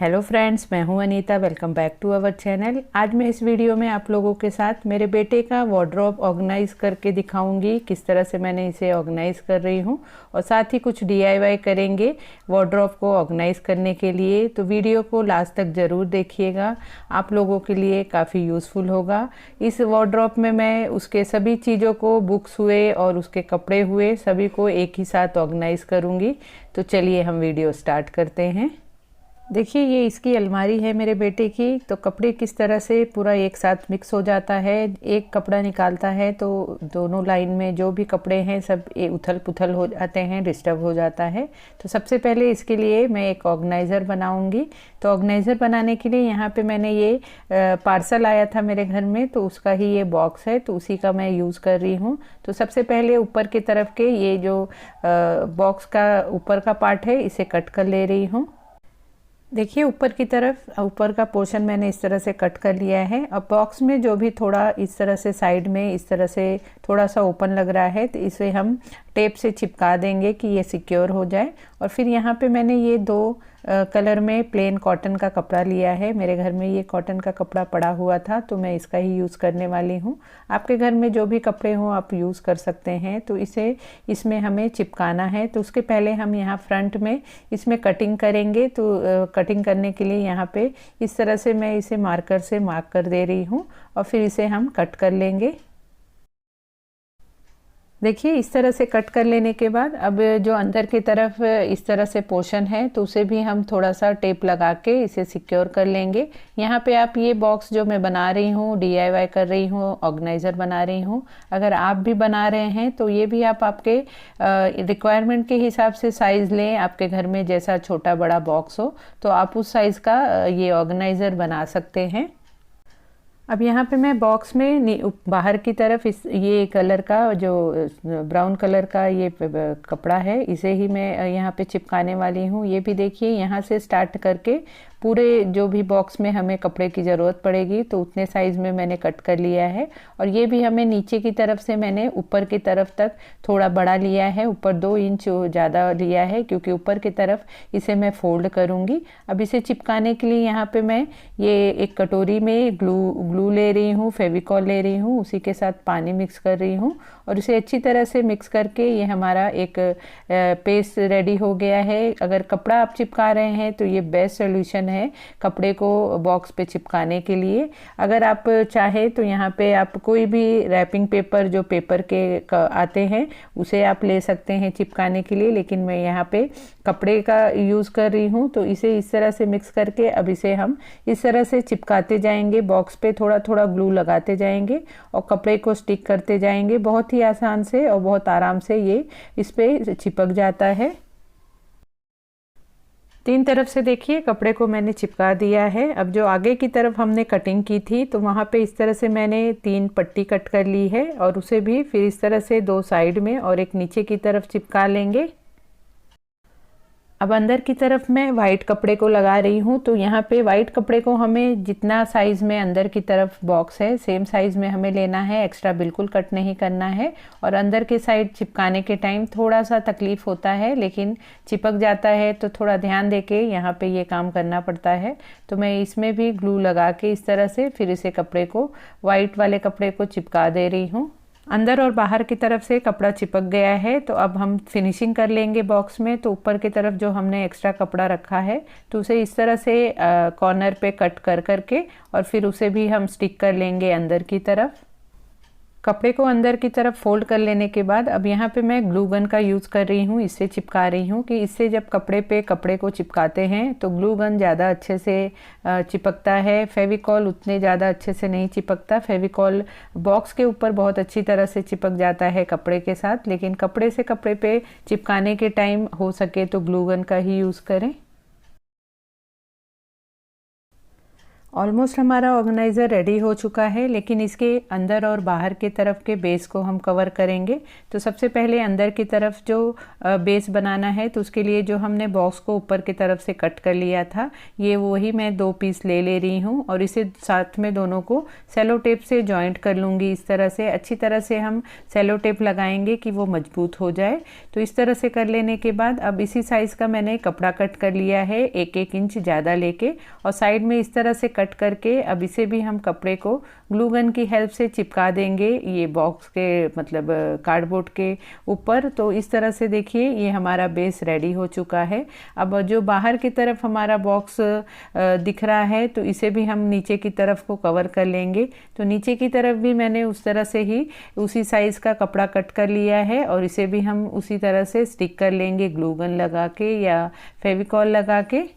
Hello friends, मैं हूं Anita. Welcome back to our channel. आज मैं इस वीडियो में आप लोगों के साथ मेरे बेटे का वार्डरोब ऑर्गेनाइज करके दिखाऊंगी, किस तरह से मैंने इसे ऑर्गेनाइज कर रही हूं, और साथ ही कुछ DIY करेंगे वार्डरोब को ऑर्गेनाइज करने के लिए। तो वीडियो को लास्ट तक ज़रूर देखिएगा, आप लोगों के लिए काफ़ी यूज़फुल होगा। इस वार्डरोब में मैं उसके सभी चीज़ों को, बुक्स हुए और उसके कपड़े हुए, सभी को एक ही साथ ऑर्गेनाइज करूँगी। तो चलिए हम वीडियो स्टार्ट करते हैं। देखिए, ये इसकी अलमारी है मेरे बेटे की। तो कपड़े किस तरह से पूरा एक साथ मिक्स हो जाता है। एक कपड़ा निकालता है तो दोनों लाइन में जो भी कपड़े हैं सब उथल पुथल हो जाते हैं, डिस्टर्ब हो जाता है। तो सबसे पहले इसके लिए मैं एक ऑर्गेनाइज़र बनाऊंगी। तो ऑर्गेनाइज़र बनाने के लिए यहाँ पे मैंने ये पार्सल आया था मेरे घर में, तो उसका ही ये बॉक्स है, तो उसी का मैं यूज़ कर रही हूँ। तो सबसे पहले ऊपर की तरफ के ये जो बॉक्स का ऊपर का पार्ट है, इसे कट कर ले रही हूँ। देखिए, ऊपर की तरफ ऊपर का पोर्शन मैंने इस तरह से कट कर लिया है। अब बॉक्स में जो भी थोड़ा इस तरह से साइड में इस तरह से थोड़ा सा ओपन लग रहा है, तो इसे हम टेप से चिपका देंगे कि ये सिक्योर हो जाए। और फिर यहाँ पे मैंने ये दो कलर में प्लेन कॉटन का कपड़ा लिया है। मेरे घर में ये कॉटन का कपड़ा पड़ा हुआ था, तो मैं इसका ही यूज़ करने वाली हूँ। आपके घर में जो भी कपड़े हों आप यूज़ कर सकते हैं। तो इसे इसमें हमें चिपकाना है। तो उसके पहले हम यहाँ फ्रंट में इसमें कटिंग करेंगे। तो कटिंग करने के लिए यहाँ पे इस तरह से मैं इसे मार्कर से मार्क कर दे रही हूँ और फिर इसे हम कट कर लेंगे। देखिए, इस तरह से कट कर लेने के बाद अब जो अंदर की तरफ इस तरह से पोर्शन है, तो उसे भी हम थोड़ा सा टेप लगा के इसे सिक्योर कर लेंगे। यहाँ पे आप ये बॉक्स जो मैं बना रही हूँ, DIY कर रही हूँ, ऑर्गेनाइज़र बना रही हूँ, अगर आप भी बना रहे हैं तो ये भी आप आपके रिक्वायरमेंट के हिसाब से साइज़ लें। आपके घर में जैसा छोटा बड़ा बॉक्स हो तो आप उस साइज़ का ये ऑर्गेनाइज़र बना सकते हैं। अब यहाँ पे मैं बॉक्स में बाहर की तरफ इस ये कलर का जो ब्राउन कलर का ये कपड़ा है, इसे ही मैं यहाँ पे चिपकाने वाली हूँ। ये भी देखिए, यहाँ से स्टार्ट करके पूरे जो भी बॉक्स में हमें कपड़े की ज़रूरत पड़ेगी तो उतने साइज़ में मैंने कट कर लिया है। और ये भी हमें नीचे की तरफ से मैंने ऊपर की तरफ तक थोड़ा बड़ा लिया है, ऊपर 2 इंच ज़्यादा लिया है, क्योंकि ऊपर की तरफ इसे मैं फोल्ड करूँगी। अब इसे चिपकाने के लिए यहाँ पे मैं ये एक कटोरी में ग्लू ले रही हूँ, फेविकॉल ले रही हूँ, उसी के साथ पानी मिक्स कर रही हूँ और इसे अच्छी तरह से मिक्स करके ये हमारा एक पेस्ट रेडी हो गया है। अगर कपड़ा आप चिपका रहे हैं तो ये बेस्ट सोल्यूशन है कपड़े को बॉक्स पे चिपकाने के लिए। अगर आप चाहे तो यहाँ पे आप कोई भी रैपिंग पेपर, जो पेपर के आते हैं, उसे आप ले सकते हैं चिपकाने के लिए, लेकिन मैं यहाँ पे कपड़े का यूज़ कर रही हूँ। तो इसे इस तरह से मिक्स करके अब इसे हम इस तरह से चिपकाते जाएंगे, बॉक्स पे थोड़ा थोड़ा ग्लू लगाते जाएंगे और कपड़े को स्टिक करते जाएंगे। बहुत ही आसान से और बहुत आराम से ये इस पे चिपक जाता है। 3 तरफ से देखिए कपड़े को मैंने चिपका दिया है। अब जो आगे की तरफ हमने कटिंग की थी तो वहाँ पे इस तरह से मैंने 3 पट्टी कट कर ली है और उसे भी फिर इस तरह से 2 साइड में और एक नीचे की तरफ चिपका लेंगे। अब अंदर की तरफ मैं वाइट कपड़े को लगा रही हूँ। तो यहाँ पे वाइट कपड़े को हमें जितना साइज़ में अंदर की तरफ बॉक्स है सेम साइज़ में हमें लेना है, एक्स्ट्रा बिल्कुल कट नहीं करना है। और अंदर के साइड चिपकाने के टाइम थोड़ा सा तकलीफ़ होता है, लेकिन चिपक जाता है तो थोड़ा ध्यान दे के यहाँ पे ये काम करना पड़ता है। तो मैं इसमें भी ग्लू लगा के इस तरह से फिर इसे कपड़े को, वाइट वाले कपड़े को चिपका दे रही हूँ। अंदर और बाहर की तरफ से कपड़ा चिपक गया है। तो अब हम फिनिशिंग कर लेंगे बॉक्स में। तो ऊपर की तरफ जो हमने एक्स्ट्रा कपड़ा रखा है तो उसे इस तरह से कॉर्नर पे कट कर करके और फिर उसे भी हम स्टिक कर लेंगे अंदर की तरफ। कपड़े को अंदर की तरफ फोल्ड कर लेने के बाद अब यहाँ पे मैं ग्लू गन का यूज़ कर रही हूँ, इससे चिपका रही हूँ कि इससे जब कपड़े पे कपड़े को चिपकाते हैं तो ग्लू गन ज़्यादा अच्छे से चिपकता है। फेविकॉल उतने ज़्यादा अच्छे से नहीं चिपकता। फेविकॉल बॉक्स के ऊपर बहुत अच्छी तरह से चिपक जाता है कपड़े के साथ, लेकिन कपड़े से कपड़े पे चिपकाने के टाइम हो सके तो ग्लू गन का ही यूज़ करें। ऑलमोस्ट हमारा ऑर्गेनाइज़र रेडी हो चुका है, लेकिन इसके अंदर और बाहर की तरफ के बेस को हम कवर करेंगे। तो सबसे पहले अंदर की तरफ जो बेस बनाना है, तो उसके लिए जो हमने बॉक्स को ऊपर की तरफ से कट कर लिया था, ये वही मैं 2 पीस ले रही हूँ और इसे साथ में दोनों को सेलो टेप से जॉइंट कर लूँगी। इस तरह से अच्छी तरह से हम सेलो टेप लगाएंगे कि वो मजबूत हो जाए। तो इस तरह से कर लेने के बाद अब इसी साइज़ का मैंने कपड़ा कट कर लिया है, 1-1 इंच ज़्यादा लेके, और साइड में इस तरह से कट करके अब इसे भी हम कपड़े को ग्लू गन की हेल्प से चिपका देंगे ये बॉक्स के मतलब कार्डबोर्ड के ऊपर। तो इस तरह से देखिए ये हमारा बेस रेडी हो चुका है। अब जो बाहर की तरफ हमारा बॉक्स दिख रहा है, तो इसे भी हम नीचे की तरफ को कवर कर लेंगे। तो नीचे की तरफ भी मैंने उस तरह से ही उसी साइज़ का कपड़ा कट कर लिया है और इसे भी हम उसी तरह से स्टिक कर लेंगे ग्लू गन लगा के या फेविकॉल लगा के।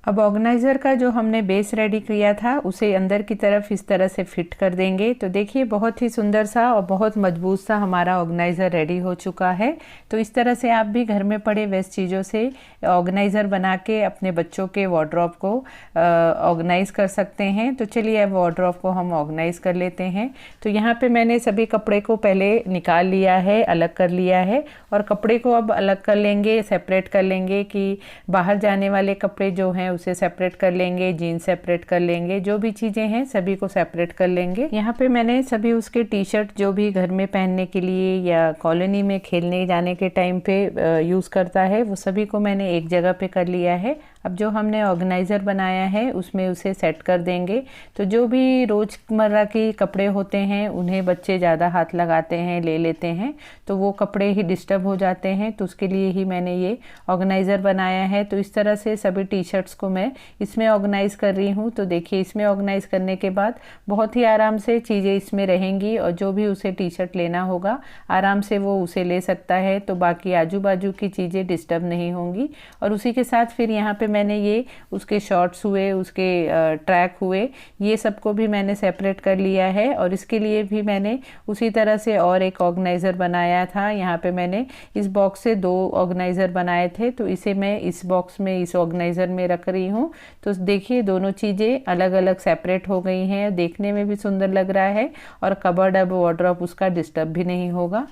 अब ऑर्गेनाइज़र का जो हमने बेस रेडी किया था उसे अंदर की तरफ इस तरह से फिट कर देंगे। तो देखिए बहुत ही सुंदर सा और बहुत मजबूत सा हमारा ऑर्गेनाइज़र रेडी हो चुका है। तो इस तरह से आप भी घर में पड़े वेस्ट चीज़ों से ऑर्गेनाइज़र बना के अपने बच्चों के वार्डरोब को ऑर्गेनाइज़ कर सकते हैं। तो चलिए अब वार्डरोब को हम ऑर्गेनाइज़ कर लेते हैं। तो यहाँ पे मैंने सभी कपड़े को पहले निकाल लिया है, अलग कर लिया है, और कपड़े को अब अलग कर लेंगे, सेपरेट कर लेंगे कि बाहर जाने वाले कपड़े जो हैं उसे सेपरेट कर लेंगे, जीन्स सेपरेट कर लेंगे, जो भी चीज़ें हैं सभी को सेपरेट कर लेंगे। यहाँ पे मैंने सभी उसके टी शर्ट जो भी घर में पहनने के लिए या कॉलोनी में खेलने जाने के टाइम पे यूज़ करता है, वो सभी को मैंने एक जगह पे कर लिया है। अब जो हमने ऑर्गेनाइज़र बनाया है उसमें उसे सेट कर देंगे। तो जो भी रोज़मर्रा के कपड़े होते हैं उन्हें बच्चे ज़्यादा हाथ लगाते हैं, ले लेते हैं, तो वो कपड़े ही डिस्टर्ब हो जाते हैं। तो उसके लिए ही मैंने ये ऑर्गेनाइज़र बनाया है। तो इस तरह से सभी टी शर्ट्स को मैं इसमें ऑर्गेनाइज़ कर रही हूँ। तो देखिए इसमें ऑर्गेनाइज़ करने के बाद बहुत ही आराम से चीज़ें इसमें रहेंगी और जो भी उसे टी शर्ट लेना होगा आराम से वो उसे ले सकता है। तो बाकी आजू बाजू की चीज़ें डिस्टर्ब नहीं होंगी। और उसी के साथ फिर यहाँ पे मैंने ये उसके शॉर्ट्स हुए, उसके ट्रैक हुए, ये सबको भी मैंने सेपरेट कर लिया है। और इसके लिए भी मैंने उसी तरह से और एक ऑर्गेनाइज़र बनाया था। यहाँ पे मैंने इस बॉक्स से 2 ऑर्गेनाइज़र बनाए थे, तो इसे मैं इस बॉक्स में, इस ऑर्गेनाइज़र में रख रही हूँ। तो देखिए दोनों चीज़ें अलग अलग सेपरेट हो गई हैं, देखने में भी सुंदर लग रहा है और कबर्ड अब वार्डरोब उसका डिस्टर्ब भी नहीं होगा।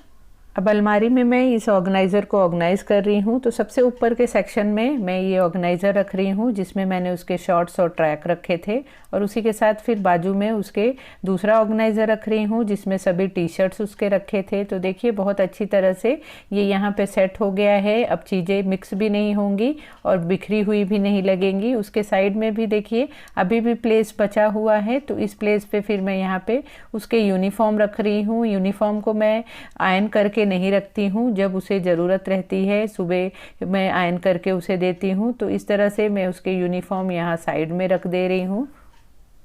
अब अलमारी में मैं इस ऑर्गेनाइज़र को ऑर्गेनाइज़ कर रही हूँ। तो सबसे ऊपर के सेक्शन में मैं ये ऑर्गेनाइज़र रख रही हूँ जिसमें मैंने उसके शॉर्ट्स और ट्रैक रखे थे, और उसी के साथ फिर बाजू में उसके दूसरा ऑर्गेनाइज़र रख रही हूँ जिसमें सभी टी शर्ट्स उसके रखे थे। तो देखिए बहुत अच्छी तरह से ये यहाँ पे सेट हो गया है। अब चीज़ें मिक्स भी नहीं होंगी और बिखरी हुई भी नहीं लगेंगी। उसके साइड में भी देखिए अभी भी प्लेस बचा हुआ है, तो इस प्लेस पे फिर मैं यहाँ पे उसके यूनिफॉर्म रख रही हूँ। यूनिफॉर्म को मैं आयरन करके नहीं रखती हूँ, जब उसे ज़रूरत रहती है सुबह मैं आयरन करके उसे देती हूँ। तो इस तरह से मैं उसके यूनिफॉर्म यहाँ साइड में रख दे रही हूँ।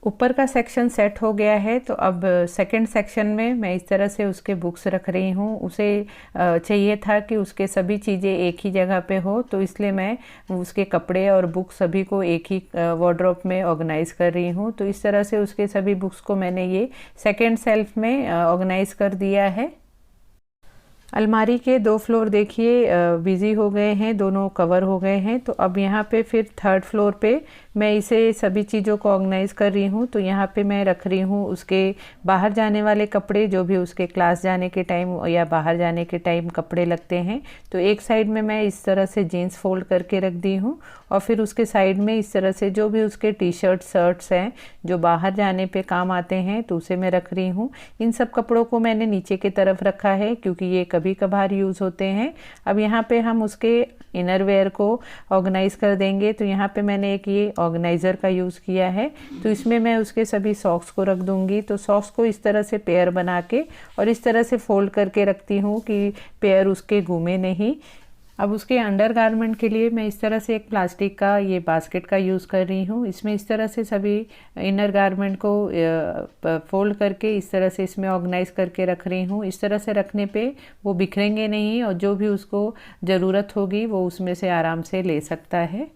ऊपर का सेक्शन सेट हो गया है। तो अब सेकंड सेक्शन में मैं इस तरह से उसके बुक्स रख रही हूँ। उसे चाहिए था कि उसके सभी चीज़ें एक ही जगह पे हो, तो इसलिए मैं उसके कपड़े और बुक्स सभी को एक ही वार्डरोब में ऑर्गेनाइज़ कर रही हूँ। तो इस तरह से उसके सभी बुक्स को मैंने ये सेकंड सेल्फ में ऑर्गेनाइज़ कर दिया है। अलमारी के 2 फ्लोर देखिए बिजी हो गए हैं, दोनों कवर हो गए हैं। तो अब यहाँ पे फिर थर्ड फ्लोर पे मैं इसे सभी चीज़ों को ऑर्गेनाइज़ कर रही हूँ। तो यहाँ पे मैं रख रही हूँ उसके बाहर जाने वाले कपड़े, जो भी उसके क्लास जाने के टाइम या बाहर जाने के टाइम कपड़े लगते हैं। तो एक साइड में मैं इस तरह से जीन्स फोल्ड करके रख दी हूँ, और फिर उसके साइड में इस तरह से जो भी उसके टी शर्ट शर्ट्स हैं जो बाहर जाने पे काम आते हैं, तो उसे मैं रख रही हूँ। इन सब कपड़ों को मैंने नीचे की तरफ रखा है क्योंकि ये कभी कभार यूज़ होते हैं। अब यहाँ पे हम उसके इनर वेयर को ऑर्गेनाइज़ कर देंगे। तो यहाँ पे मैंने एक ये ऑर्गेनाइज़र का यूज़ किया है, तो इसमें मैं उसके सभी सॉक्स को रख दूँगी। तो सॉक्स को इस तरह से पेयर बना के और इस तरह से फोल्ड करके रखती हूँ कि पेयर उसके घूमे नहीं। अब उसके अंडर गारमेंट के लिए मैं इस तरह से एक प्लास्टिक का ये बास्केट का यूज़ कर रही हूँ। इसमें इस तरह से सभी इनर गारमेंट को फोल्ड करके इस तरह से इसमें ऑर्गेनाइज़ करके रख रही हूँ। इस तरह से रखने पे वो बिखरेंगे नहीं और जो भी उसको ज़रूरत होगी वो उसमें से आराम से ले सकता है।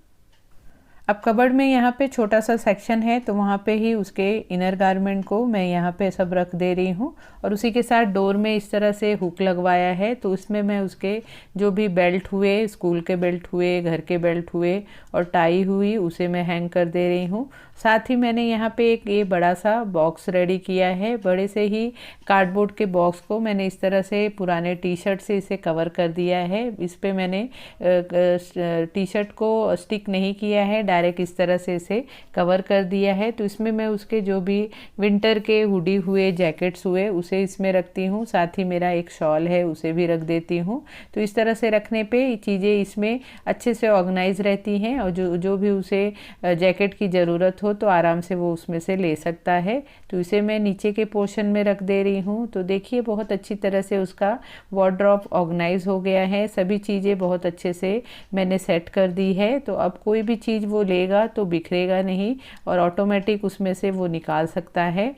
अब कबर्ड में यहाँ पे छोटा सा सेक्शन है तो वहाँ पे ही उसके इनर गारमेंट को मैं यहाँ पे सब रख दे रही हूँ। और उसी के साथ डोर में इस तरह से हुक लगवाया है तो उसमें मैं उसके जो भी बेल्ट हुए, स्कूल के बेल्ट हुए, घर के बेल्ट हुए और टाई हुई, उसे मैं हैंग कर दे रही हूँ। साथ ही मैंने यहाँ पे एक ये बड़ा सा बॉक्स रेडी किया है। बड़े से ही कार्डबोर्ड के बॉक्स को मैंने इस तरह से पुराने टी शर्ट से इसे कवर कर दिया है। इस पे मैंने टी शर्ट को स्टिक नहीं किया है, डायरेक्ट इस तरह से इसे कवर कर दिया है। तो इसमें मैं उसके जो भी विंटर के हुडी हुए, जैकेट्स हुए, उसे इसमें रखती हूँ। साथ ही मेरा एक शॉल है उसे भी रख देती हूँ। तो इस तरह से रखने पे चीज़ें इसमें अच्छे से ऑर्गेनाइज रहती हैं और जो भी उसे जैकेट की ज़रूरत हो तो आराम से वो उसमें से ले सकता है। तो इसे मैं नीचे के पोर्शन में रख दे रही हूँ। तो देखिए बहुत अच्छी तरह से उसका वार्डरोब ऑर्गेनाइज हो गया है। सभी चीज़ें बहुत अच्छे से मैंने सेट कर दी है। तो अब कोई भी चीज़ वो लेगा तो बिखरेगा नहीं और ऑटोमेटिक उसमें से वो निकाल सकता है।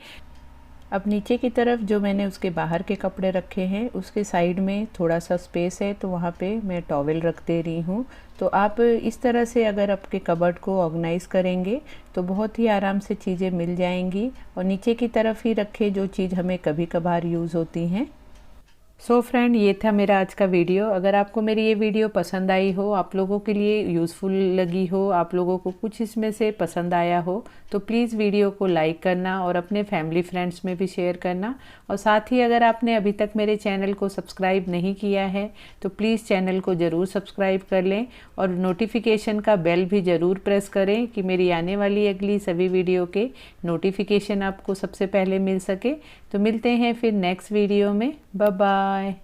अब नीचे की तरफ जो मैंने उसके बाहर के कपड़े रखे हैं उसके साइड में थोड़ा सा स्पेस है तो वहाँ पे मैं टॉवेल रख दे रही हूँ। तो आप इस तरह से अगर आपके कबर्ड को ऑर्गेनाइज़ करेंगे तो बहुत ही आराम से चीज़ें मिल जाएंगी और नीचे की तरफ ही रखे जो चीज़ हमें कभी कभार यूज़ होती हैं। सो फ्रेंड, ये था मेरा आज का वीडियो। अगर आपको मेरी ये वीडियो पसंद आई हो, आप लोगों के लिए यूज़फुल लगी हो, आप लोगों को कुछ इसमें से पसंद आया हो तो प्लीज़ वीडियो को लाइक करना और अपने फैमिली फ्रेंड्स में भी शेयर करना। और साथ ही अगर आपने अभी तक मेरे चैनल को सब्सक्राइब नहीं किया है तो प्लीज़ चैनल को ज़रूर सब्सक्राइब कर लें और नोटिफिकेशन का बेल भी ज़रूर प्रेस करें कि मेरी आने वाली अगली सभी वीडियो के नोटिफिकेशन आपको सबसे पहले मिल सके। तो मिलते हैं फिर नेक्स्ट वीडियो में। Bye bye.